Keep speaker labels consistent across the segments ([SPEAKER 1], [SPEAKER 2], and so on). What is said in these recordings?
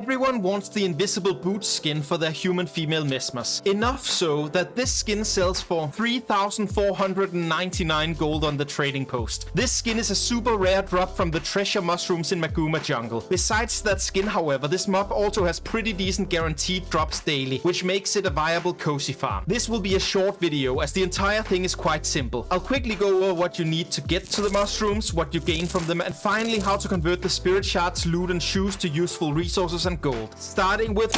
[SPEAKER 1] Everyone wants the invisible boots skin for their human female Mesmers. Enough so that this skin sells for 3,499 gold on the trading post. This skin is a super rare drop from the treasure mushrooms in Maguuma jungle. Besides that skin, however, this mob also has pretty decent guaranteed drops daily, which makes it a viable cozy farm. This will be a short video as the entire thing is quite simple. I'll quickly go over what you need to get to the mushrooms, what you gain from them, and finally how to convert the spirit shards, loot and shoes to useful resources and gold. Starting with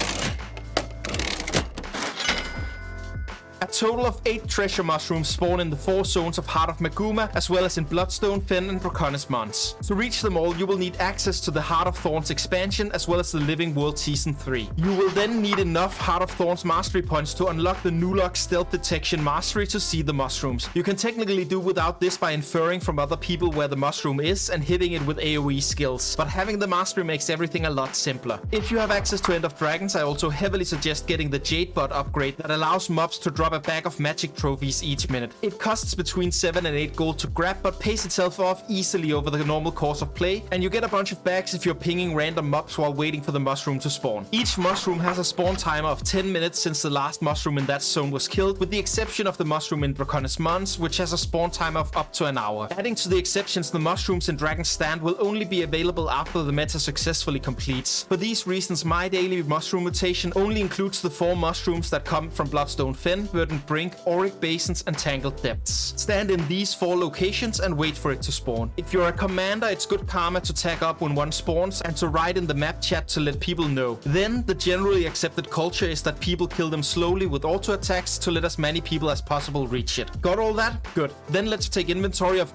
[SPEAKER 1] a total of 8 treasure mushrooms spawn in the 4 zones of Heart of Maguuma, as well as in Bloodstone, Fen and Draconis Mons. To reach them all, you will need access to the Heart of Thorns expansion, as well as the Living World Season 3. You will then need enough Heart of Thorns mastery points to unlock the Nulok Stealth Detection mastery to see the mushrooms. You can technically do without this by inferring from other people where the mushroom is and hitting it with AoE skills, but having the mastery makes everything a lot simpler. If you have access to End of Dragons, I also heavily suggest getting the Jade Bot upgrade that allows mobs to drop a bag of magic trophies each minute. It costs between 7 and 8 gold to grab, but pays itself off easily over the normal course of play, and you get a bunch of bags if you're pinging random mobs while waiting for the mushroom to spawn. Each mushroom has a spawn timer of 10 minutes since the last mushroom in that zone was killed, with the exception of the mushroom in Draconis Mons, which has a spawn timer of up to an hour. Adding to the exceptions, the mushrooms in Dragon's Stand will only be available after the meta successfully completes. For these reasons, my daily mushroom rotation only includes the 4 mushrooms that come from Bloodstone Fen, Verdant Brink, Auric Basins and Tangled Depths. Stand in these 4 locations and wait for it to spawn. If you're a commander, it's good karma to tag up when one spawns and to write in the map chat to let people know. Then, the generally accepted culture is that people kill them slowly with auto attacks to let as many people as possible reach it. Got all that? Good. Then let's take inventory of...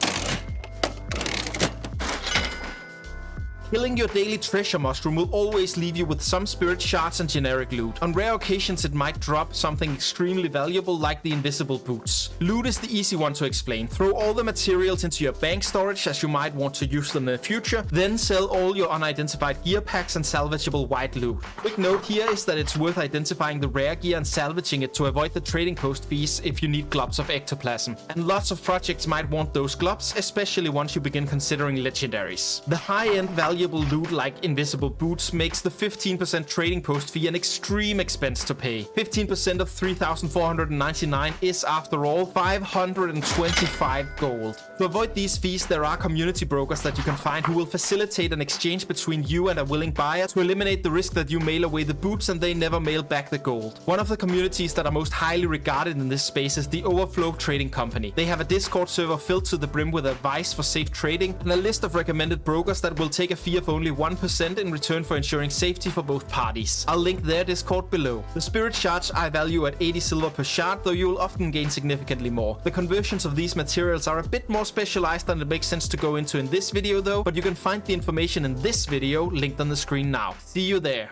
[SPEAKER 1] Killing your daily treasure mushroom will always leave you with some spirit shards and generic loot. On rare occasions it might drop something extremely valuable like the invisible boots. Loot is the easy one to explain. Throw all the materials into your bank storage as you might want to use them in the future, then sell all your unidentified gear packs and salvageable white loot. Quick note here is that it's worth identifying the rare gear and salvaging it to avoid the trading post fees if you need globs of ectoplasm. And lots of projects might want those globs, especially once you begin considering legendaries. The high-end valuable loot like invisible boots makes the 15% trading post fee an extreme expense to pay. 15% of 3,499 is, after all, 525 gold. To avoid these fees, there are community brokers that you can find who will facilitate an exchange between you and a willing buyer to eliminate the risk that you mail away the boots and they never mail back the gold. One of the communities that are most highly regarded in this space is the Overflow Trading Company. They have a Discord server filled to the brim with advice for safe trading and a list of recommended brokers that will take a fee of only 1% in return for ensuring safety for both parties. I'll link their Discord below. The spirit shards I value at 80 silver per shard, though you will often gain significantly more. The conversions of these materials are a bit more specialized than it makes sense to go into in this video though, but you can find the information in this video linked on the screen now. See you there.